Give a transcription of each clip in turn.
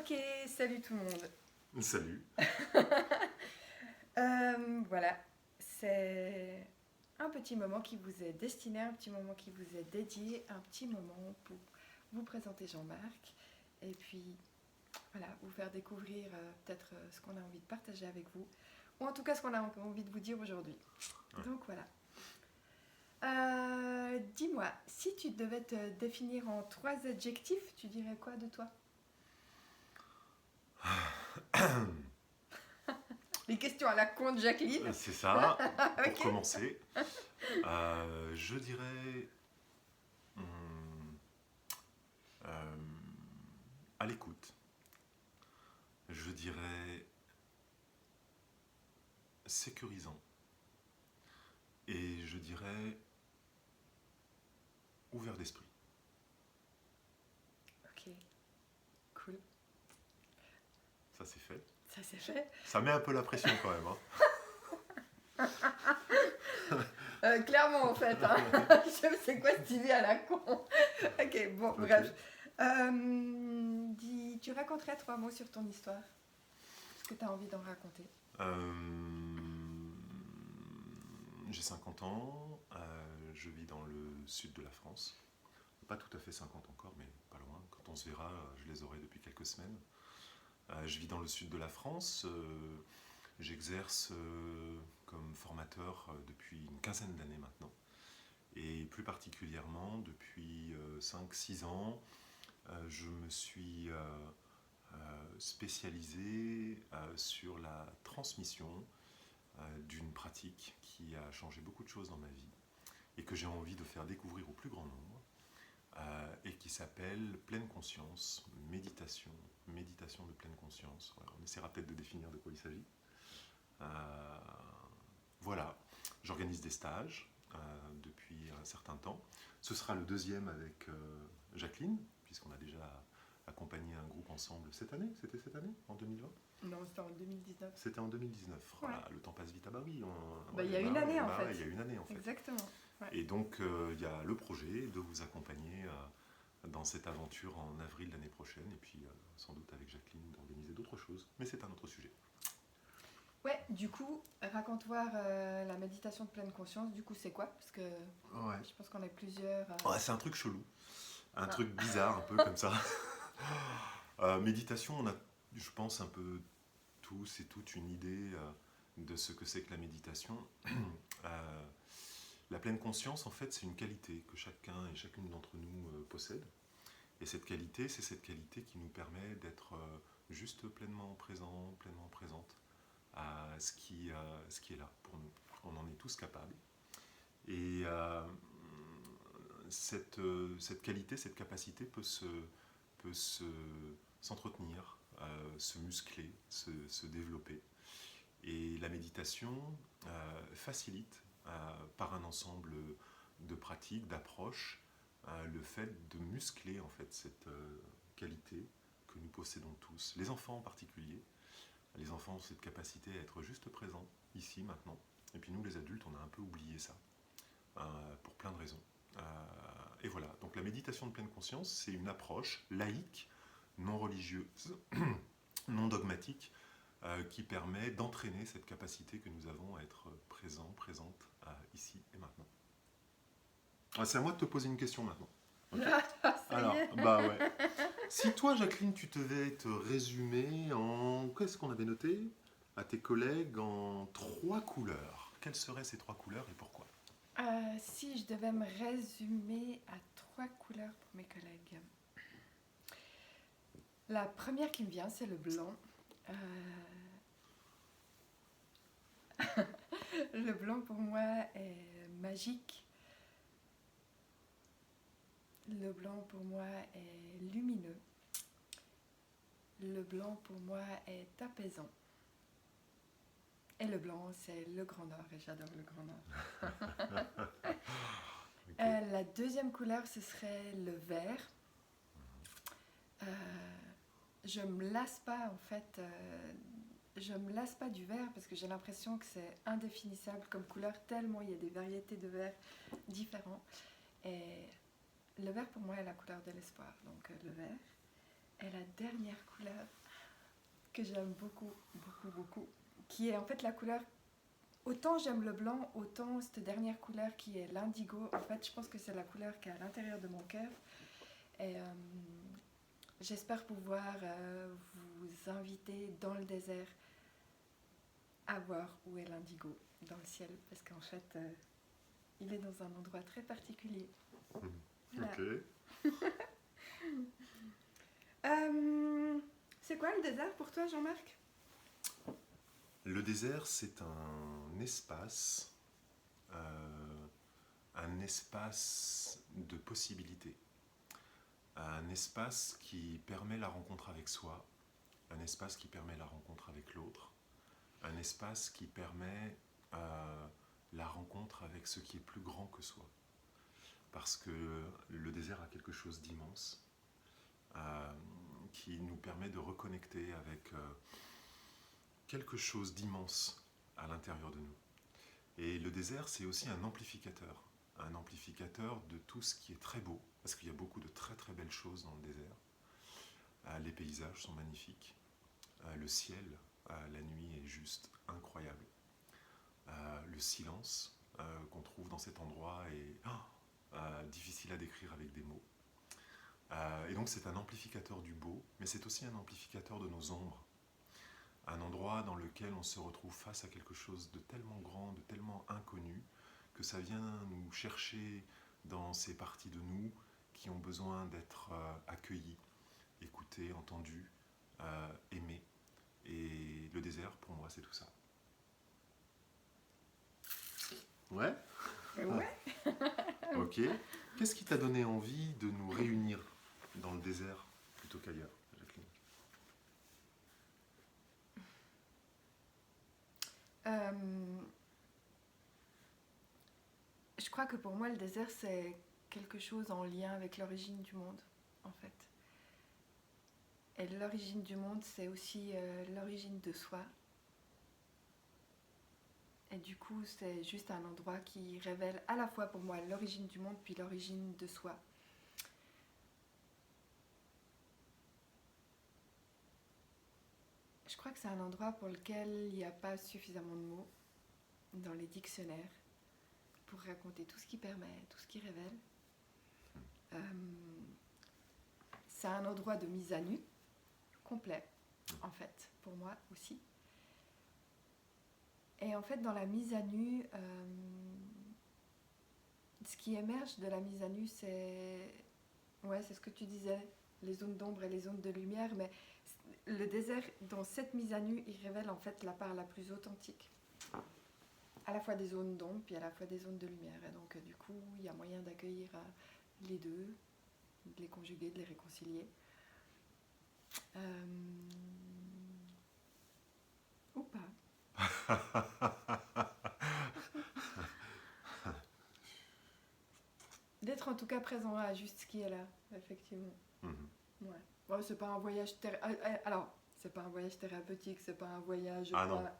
Ok, salut tout le monde. Salut. Voilà, c'est un petit moment qui vous est destiné, un petit moment qui vous est dédié, un petit moment pour vous présenter Jean-Marc et puis voilà, vous faire découvrir peut-être ce qu'on a envie de partager avec vous, ou en tout cas ce qu'on a envie de vous dire aujourd'hui. Ouais. Donc voilà. Dis-moi, si tu devais te définir en 3 adjectifs, tu dirais quoi de toi? Les questions à la con de Jacqueline. C'est ça, pour Ok. commencer. Je dirais hum, euh, à l'écoute. Je dirais sécurisant. Et je dirais ouvert d'esprit. Ok, cool. Ça c'est fait. Ça c'est fait. Ça met un peu la pression quand même. Clairement en fait, hein. Je sais quoi cette idée à la con. Ok, bon, Ok. bref. Tu raconterais 3 mots sur ton histoire. Ce que tu as envie d'en raconter. J'ai 50 ans, je vis dans le sud de la France. Pas tout à fait 50 encore, mais pas loin. Quand on se verra, je les aurai depuis quelques semaines. Je vis dans le sud de la France. J'exerce comme formateur depuis une quinzaine d'années maintenant. Et plus particulièrement, depuis 5-6 ans, je me suis spécialisé sur la transmission d'une pratique qui a changé beaucoup de choses dans ma vie et que j'ai envie de faire découvrir au plus grand nombre et qui s'appelle pleine conscience, méditation de pleine conscience. Voilà, on essaiera peut-être de définir de quoi il s'agit. Voilà, j'organise des stages depuis un certain temps. Ce sera le deuxième avec Jacqueline, puisqu'on a déjà accompagné un groupe ensemble cette année. C'était cette année, en 2020? Non, c'était en 2019. C'était en 2019. Ouais. Voilà, le temps passe vite. Ah bah oui. Il y a une année en fait. Il y a une année en fait. Exactement. Ouais. Et donc, il y a le projet de vous accompagner dans cette aventure en avril l'année prochaine. Et puis, sans doute avec Jacqueline, d'organiser d'autres choses. Mais c'est un autre sujet. Ouais, du coup, raconte-moi la méditation de pleine conscience. Du coup, c'est quoi? Parce que Ouais. je pense qu'on est plusieurs. Ouais, c'est un truc chelou. Un Ah. truc bizarre, un peu comme ça. Méditation, on a, je pense, un peu tous et toutes une idée de ce que c'est que la méditation. La pleine conscience, en fait, c'est une qualité que chacun et chacune d'entre nous possède. Et cette qualité, c'est cette qualité qui nous permet d'être juste pleinement présent, pleinement présente à ce qui est là pour nous. On en est tous capables. Et cette qualité, cette capacité peut s'entretenir, se muscler, se développer. Et la méditation facilite par un ensemble de pratiques, d'approches, le fait de muscler en fait cette qualité que nous possédons tous, les enfants en particulier. Les enfants ont cette capacité à être juste présents, ici, maintenant. Et puis nous, les adultes, on a un peu oublié ça, pour plein de raisons. Et voilà, donc la méditation de pleine conscience, c'est une approche laïque, non religieuse, non dogmatique, qui permet d'entraîner cette capacité que nous avons à être présents, présentes, ici et maintenant. C'est à moi de te poser une question maintenant. Okay. Alors, bah ouais. Si toi, Jacqueline, tu devais te résumer en... Qu'est-ce qu'on avait noté à tes collègues en 3 couleurs? Quelles seraient ces 3 couleurs et pourquoi? Si je devais me résumer à 3 couleurs pour mes collègues. La première qui me vient, c'est le blanc. Le blanc pour moi est magique. Le blanc pour moi est lumineux. Le blanc pour moi est apaisant. Et le blanc, c'est le Grand Nord, et j'adore le Grand Nord. Okay. La deuxième couleur, ce serait le vert. Je me lasse pas, en fait. Je me lasse pas du vert parce que j'ai l'impression que c'est indéfinissable comme couleur, tellement il y a des variétés de vert différents. Et le vert, pour moi, est la couleur de l'espoir, donc le vert. Et la dernière couleur que j'aime beaucoup, beaucoup, beaucoup, qui est en fait la couleur, autant j'aime le blanc, autant cette dernière couleur qui est l'indigo, en fait je pense que c'est la couleur qui est à l'intérieur de mon cœur. Et j'espère pouvoir vous inviter dans le désert à voir où est l'indigo dans le ciel, parce qu'en fait il est dans un endroit très particulier. Voilà. Ok. C'est quoi le désert pour toi, Jean-Marc? Le désert, c'est un espace de possibilités, un espace qui permet la rencontre avec soi, un espace qui permet la rencontre avec l'autre, un espace qui permet la rencontre avec ce qui est plus grand que soi. Parce que le désert a quelque chose d'immense qui nous permet de reconnecter avec quelque chose d'immense à l'intérieur de nous. Et le désert, c'est aussi un amplificateur de tout ce qui est très beau, parce qu'il y a beaucoup de très très belles choses dans le désert. Les paysages sont magnifiques, le ciel, la nuit est juste incroyable. Le silence qu'on trouve dans cet endroit est difficile à décrire avec des mots. Et donc c'est un amplificateur du beau, mais c'est aussi un amplificateur de nos ombres. Un endroit dans lequel on se retrouve face à quelque chose de tellement grand, de tellement inconnu, que ça vient nous chercher dans ces parties de nous qui ont besoin d'être accueillies, écoutées, entendues, aimées. Et le désert, pour moi, c'est tout ça. Ouais. Ouais. Ok. Qu'est-ce qui t'a donné envie de nous réunir dans le désert plutôt qu'ailleurs, Jacqueline? Je crois que pour moi, le désert, c'est quelque chose en lien avec l'origine du monde, en fait. Et l'origine du monde, c'est aussi l'origine de soi. Et du coup, c'est juste un endroit qui révèle à la fois pour moi l'origine du monde puis l'origine de soi. Je crois que c'est un endroit pour lequel il n'y a pas suffisamment de mots dans les dictionnaires pour raconter tout ce qui permet, tout ce qui révèle. C'est un endroit de mise à nu complet, en fait, pour moi aussi. Et en fait, dans la mise à nu, ce qui émerge de la mise à nu, c'est ce ce que tu disais, les zones d'ombre et les zones de lumière, mais le désert, dans cette mise à nu, il révèle en fait la part la plus authentique. À la fois des zones d'ombre, puis à la fois des zones de lumière. Et donc, du coup, il y a moyen d'accueillir les deux, de les conjuguer, de les réconcilier. Ou pas. D'être en tout cas présent à juste ce qui est là, effectivement. Ouais. Bon, c'est pas un voyage alors, c'est pas un voyage thérapeutique, c'est pas un voyage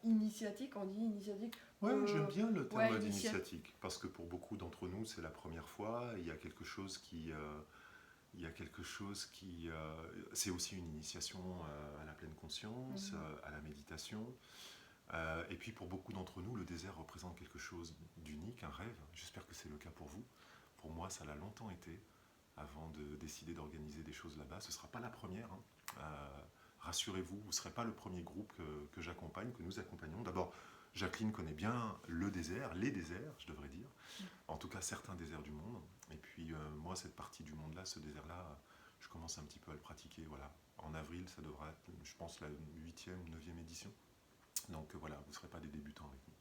initiatique, on dit initiatique. Ouais, j'aime bien le terme d'initiatique, parce que pour beaucoup d'entre nous, c'est la première fois. Il y a quelque chose qui... c'est aussi une initiation à la pleine conscience, à la méditation. Et puis pour beaucoup d'entre nous, le désert représente quelque chose d'unique, un rêve. J'espère que c'est le cas pour vous. Pour moi, ça l'a longtemps été, avant de décider d'organiser des choses là-bas. Ce ne sera pas la première. Rassurez-vous, vous ne serez pas le premier groupe que j'accompagne, que nous accompagnons. D'abord, Jacqueline connaît bien le désert, les déserts, je devrais dire. En tout cas, certains déserts du monde. Et puis, moi, cette partie du monde-là, ce désert-là, je commence un petit peu à le pratiquer. Voilà. En avril, ça devra être, je pense, la 8e, 9e édition. Donc voilà, vous ne serez pas des débutants avec nous.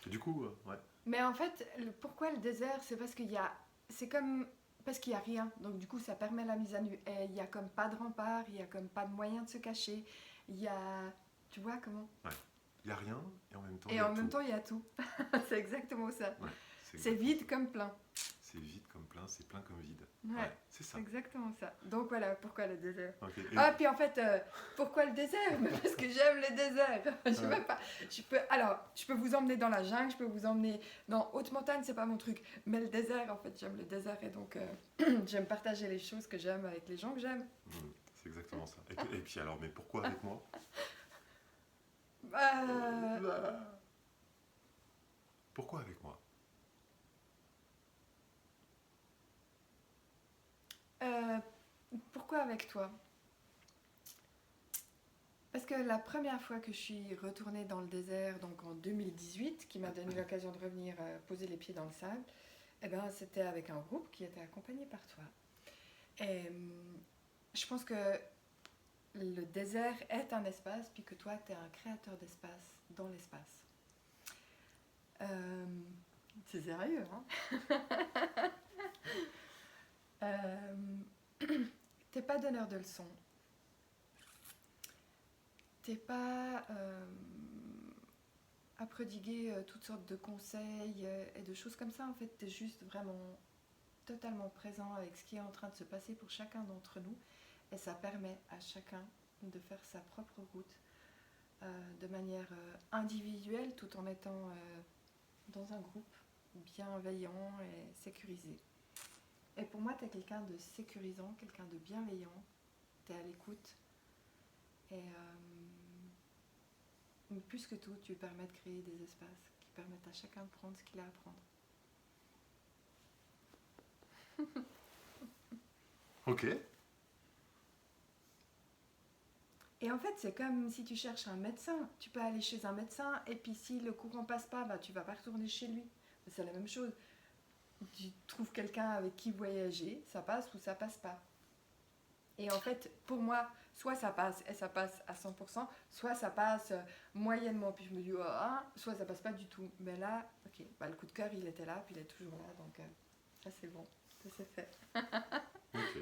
Et du coup, ouais. Mais en fait, pourquoi le désert? C'est parce qu'il y a... C'est comme... Parce qu'il n'y a rien. Donc du coup, ça permet la mise à nu. Et il n'y a comme pas de rempart, il n'y a comme pas de moyen de se cacher. Il y a... Tu vois comment? Ouais. Il n'y a rien et en même temps, il y a tout. C'est exactement ça. Ouais, c'est vide comme plein. C'est vide comme plein, c'est plein comme vide. Ouais, c'est ça. C'est exactement ça. Donc voilà, pourquoi le désert. Okay. Puis en fait, pourquoi le désert? Parce que j'aime le désert. Je peux vous emmener dans la jungle, je peux vous emmener dans haute montagne, c'est pas mon truc. Mais le désert, en fait, j'aime le désert et donc j'aime partager les choses que j'aime avec les gens que j'aime. C'est exactement ça. Et puis alors, mais pourquoi avec moi? Euh, Pourquoi avec moi? euh, Pourquoi avec toi? Parce que la première fois que je suis retournée dans le désert, donc en 2018, qui m'a donné l'occasion de revenir poser les pieds dans le sable, eh ben, c'était avec un groupe qui était accompagné par toi. Et je pense que le désert est un espace, puis que toi, tu es un créateur d'espace dans l'espace. Euh, c'est sérieux, hein? T'es pas donneur de leçons. T'es pas à prodiguer toutes sortes de conseils et de choses comme ça. En fait, t'es juste vraiment totalement présent avec ce qui est en train de se passer pour chacun d'entre nous. Et ça permet à chacun de faire sa propre route de manière individuelle tout en étant dans un groupe bienveillant et sécurisé. Et pour moi, tu es quelqu'un de sécurisant, quelqu'un de bienveillant, tu es à l'écoute. Et plus que tout, tu permets de créer des espaces qui permettent à chacun de prendre ce qu'il a à prendre. Ok. Et en fait, c'est comme si tu cherches un médecin. Tu peux aller chez un médecin et puis si le courant passe pas, bah, tu vas pas retourner chez lui. C'est la même chose. Tu trouves quelqu'un avec qui voyager, ça passe ou ça passe pas. Et en fait, pour moi, soit ça passe et ça passe à 100%, soit ça passe moyennement, puis je me dis, oh, ah, soit ça passe pas du tout. Mais là, ok, bah, le coup de cœur, il était là, puis il est toujours là, donc ça c'est bon, ça c'est fait. Ok.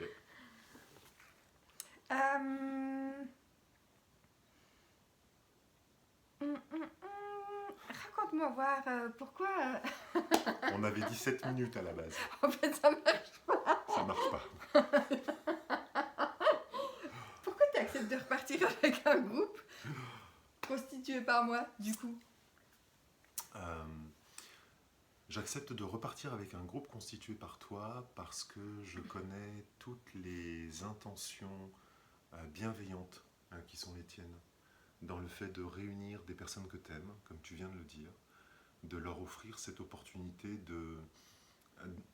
Raconte-moi voir pourquoi. On avait 17 minutes à la base. En fait, ça marche. Ça marche pas. Pourquoi tu acceptes de repartir avec un groupe constitué par moi, du coup? J'accepte de repartir avec un groupe constitué par toi parce que je connais toutes les intentions bienveillantes qui sont les tiennes dans le fait de réunir des personnes que tu aimes, comme tu viens de le dire, de leur offrir cette opportunité de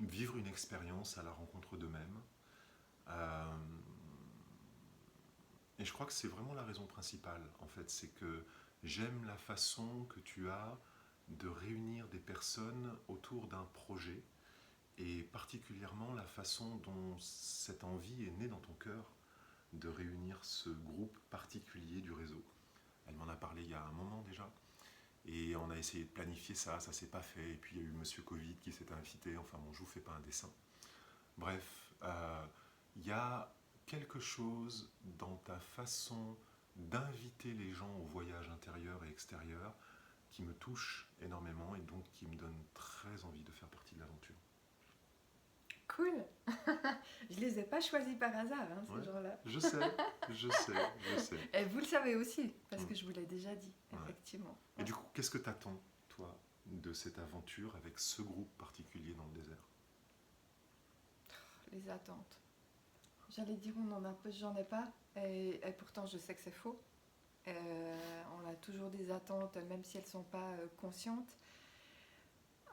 vivre une expérience à la rencontre d'eux-mêmes. Et je crois que c'est vraiment la raison principale, en fait, c'est que j'aime la façon que tu as de réunir des personnes autour d'un projet, et particulièrement la façon dont cette envie est née dans ton cœur de réunir ce groupe particulier du réseau. Elle m'en a parlé il y a un moment déjà, et on a essayé de planifier ça, ça s'est pas fait, et puis il y a eu Monsieur Covid qui s'est invité, enfin bon, je vous fais pas un dessin. Bref, il y a quelque chose dans ta façon d'inviter les gens au voyage intérieur et extérieur qui me touche énormément et donc qui me donne très envie de faire partie de l'aventure. Cool. Je les ai pas choisis par hasard, hein, ces Ouais. gens-là. Je sais. Et vous le savez aussi, parce que je vous l'ai déjà dit, effectivement. Et du coup, qu'est-ce que tu attends, toi, de cette aventure avec ce groupe particulier dans le désert? Les attentes. J'allais dire on en a peu, j'en ai pas, et pourtant je sais que c'est faux. On a toujours des attentes, même si elles sont pas conscientes.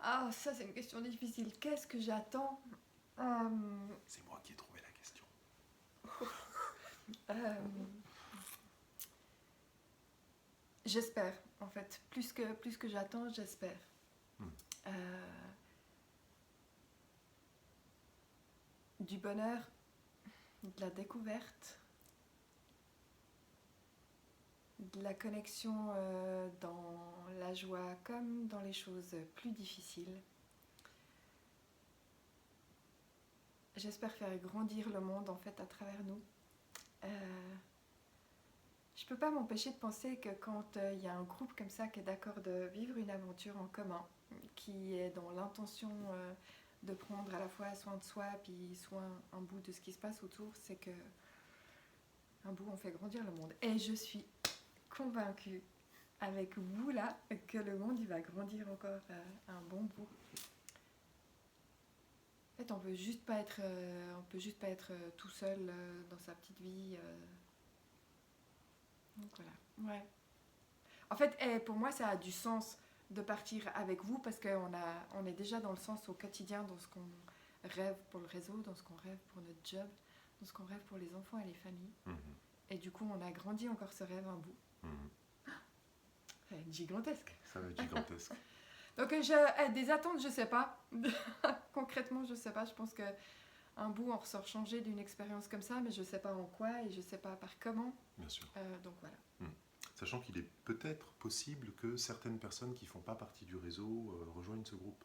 Ah, ça c'est une question difficile. Qu'est-ce que j'attends? C'est moi qui ai trouvé la question. J'espère, en fait. Plus que j'attends, j'espère. Du bonheur, de la découverte, de la connexion dans la joie comme dans les choses plus difficiles. J'espère faire grandir le monde en fait à travers nous. Je peux pas m'empêcher de penser que quand il y a un groupe comme ça qui est d'accord de vivre une aventure en commun, qui est dans l'intention de prendre à la fois soin de soi puis soin un bout de ce qui se passe autour, c'est que un bout on fait grandir le monde. Et je suis convaincue avec vous là que le monde il va grandir encore un bon bout. En fait, on peut juste pas être tout seul dans sa petite vie Donc voilà, ouais. En fait, pour moi, ça a du sens de partir avec vous parce on est déjà dans le sens au quotidien, dans ce qu'on rêve pour le réseau, dans ce qu'on rêve pour notre job, dans ce qu'on rêve pour les enfants et les familles. Et du coup, on a grandi encore ce rêve un bout. Ça va être gigantesque. Ça va être gigantesque. Donc, des attentes, je sais pas. Concrètement, je sais pas. Je pense qu'un bout, on ressort changé d'une expérience comme ça, mais je sais pas en quoi et je sais pas par comment. Bien sûr. Donc voilà. Sachant qu'il est peut-être possible que certaines personnes qui ne font pas partie du réseau rejoignent ce groupe.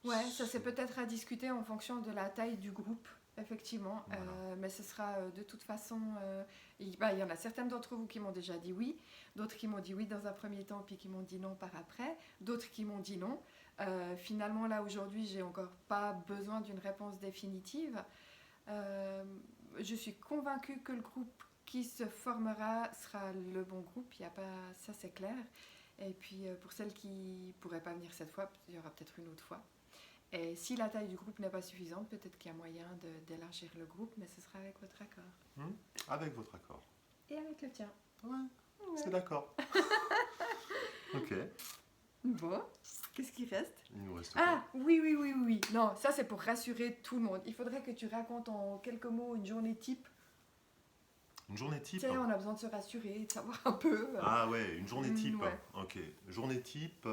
Ouais, ça c'est peut-être à discuter en fonction de la taille du groupe, effectivement. Voilà. Mais ce sera de toute façon... il y en a certaines d'entre vous qui m'ont déjà dit oui, d'autres qui m'ont dit oui dans un premier temps, puis qui m'ont dit non par après, d'autres qui m'ont dit non. Finalement, là, aujourd'hui, j'ai encore pas besoin d'une réponse définitive. Je suis convaincue que le groupe qui se formera sera le bon groupe, il y a pas... ça c'est clair. Et puis pour celles qui ne pourraient pas venir cette fois, il y aura peut-être une autre fois. Et si la taille du groupe n'est pas suffisante, peut-être qu'il y a moyen d'élargir le groupe, mais ce sera avec votre accord. Avec votre accord. Et avec le tien. Ouais. C'est d'accord. Ok. Bon, qu'est-ce qui reste? Il nous reste Ah, oui. Non, ça c'est pour rassurer tout le monde. Il faudrait que tu racontes en quelques mots une journée type. Une journée type. Tu sais, on a besoin de se rassurer, de savoir un peu. Ah ouais, une journée type. Ouais. Ok. Journée type,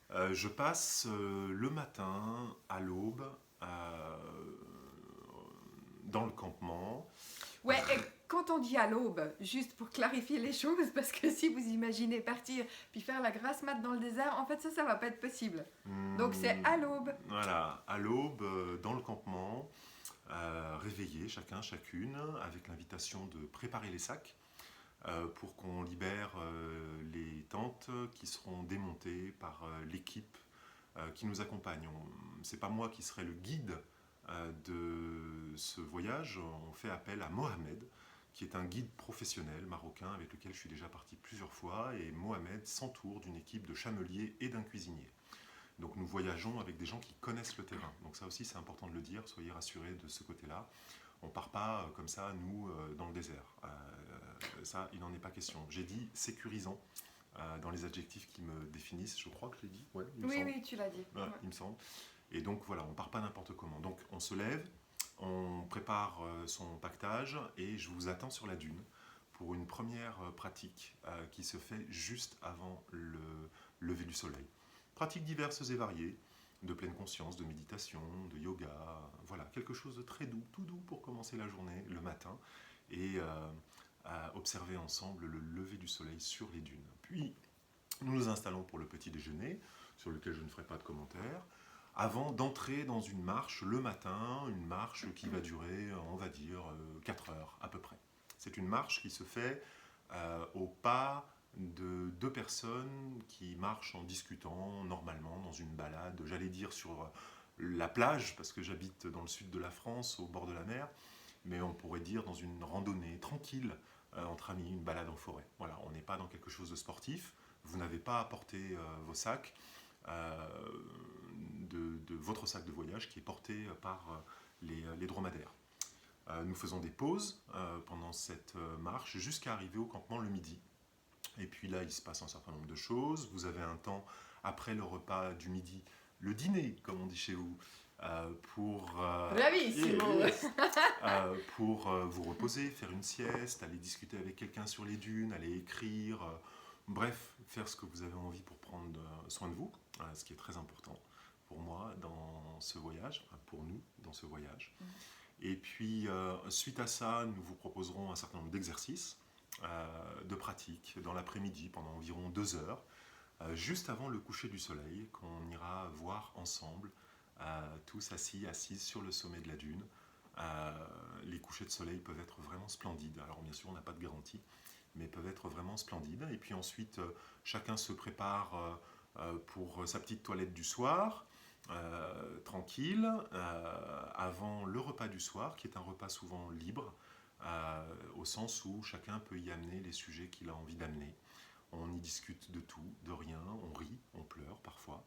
je passe le matin à l'aube dans le campement. Ouais, et quand on dit à l'aube, juste pour clarifier les choses, parce que si vous imaginez partir puis faire la grasse mat dans le désert, en fait ça va pas être possible. Donc c'est à l'aube. Voilà, à l'aube, dans le campement, réveillés chacun, chacune, avec l'invitation de préparer les sacs pour qu'on libère les tentes qui seront démontées par l'équipe qui nous accompagne. C'est pas moi qui serai le guide de ce voyage. On fait appel à Mohamed, qui est un guide professionnel marocain avec lequel je suis déjà parti plusieurs fois, et Mohamed s'entoure d'une équipe de chameliers et d'un cuisinier. Donc nous voyageons avec des gens qui connaissent le terrain. Donc ça aussi c'est important de le dire, soyez rassurés de ce côté-là. On ne part pas comme ça, nous, dans le désert. Ça, il n'en est pas question. J'ai dit sécurisant dans les adjectifs qui me définissent. Je crois que je l'ai dit. Ouais, Oui, tu l'as dit. Ouais, il me semble. Et donc voilà, on ne part pas n'importe comment. Donc on se lève, on prépare son pactage et je vous attends sur la dune pour une première pratique qui se fait juste avant le lever du soleil. Pratiques diverses et variées, de pleine conscience, de méditation, de yoga, voilà, quelque chose de très doux, tout doux pour commencer la journée, le matin, et à observer ensemble le lever du soleil sur les dunes. Puis, nous nous installons pour le petit déjeuner, sur lequel je ne ferai pas de commentaires, avant d'entrer dans une marche le matin, une marche qui va durer, on va dire, 4 heures à peu près. C'est une marche qui se fait au pas de 2 personnes qui marchent en discutant normalement dans une balade, j'allais dire sur la plage, parce que j'habite dans le sud de la France, au bord de la mer, mais on pourrait dire dans une randonnée tranquille, entre amis, une balade en forêt. Voilà, on n'est pas dans quelque chose de sportif, vous n'avez pas à porter vos sacs, de votre sac de voyage qui est porté par les dromadaires. Nous faisons des pauses pendant cette marche jusqu'à arriver au campement le midi. Et puis là, il se passe un certain nombre de choses. Vous avez un temps, après le repas du midi, le dîner, comme on dit chez vous, pour vous reposer, faire une sieste, aller discuter avec quelqu'un sur les dunes, aller écrire, bref, faire ce que vous avez envie pour prendre soin de vous, ce qui est très important pour moi dans ce voyage, pour nous dans ce voyage. Et puis, suite à ça, nous vous proposerons un certain nombre d'exercices, de pratique dans l'après-midi pendant environ 2 heures, juste avant le coucher du soleil, qu'on ira voir ensemble, tous assises sur le sommet de la dune. Les couchers de soleil peuvent être vraiment splendides. Alors bien sûr, on n'a pas de garantie, mais peuvent être vraiment splendides. Et puis ensuite, chacun se prépare pour sa petite toilette du soir, tranquille, avant le repas du soir, qui est un repas souvent libre, au sens où chacun peut y amener les sujets qu'il a envie d'amener. On y discute de tout, de rien, on rit, on pleure parfois.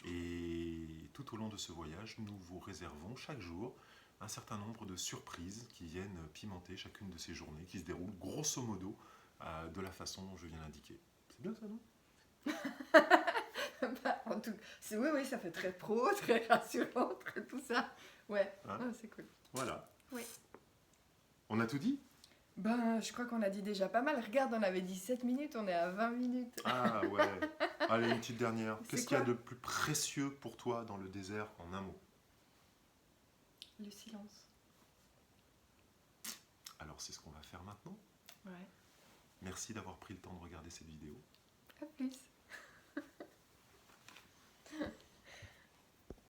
Et tout au long de ce voyage, nous vous réservons chaque jour un certain nombre de surprises qui viennent pimenter chacune de ces journées, qui se déroulent grosso modo de la façon dont je viens d'indiquer. C'est bien ça, non? Bah, oui, oui, ça fait très pro, très rassurant, très tout ça. Ouais, Hein? oh, c'est cool. Voilà. Oui. On a tout dit? Ben, je crois qu'on a dit déjà pas mal. Regarde, on avait dit 7 minutes, on est à 20 minutes. Ah ouais. Allez, une petite dernière. C'est Qu'est-ce qu'il y a quoi? de plus précieux pour toi dans le désert en un mot? Le silence. Alors c'est ce qu'on va faire maintenant. Ouais. Merci d'avoir pris le temps de regarder cette vidéo. À plus.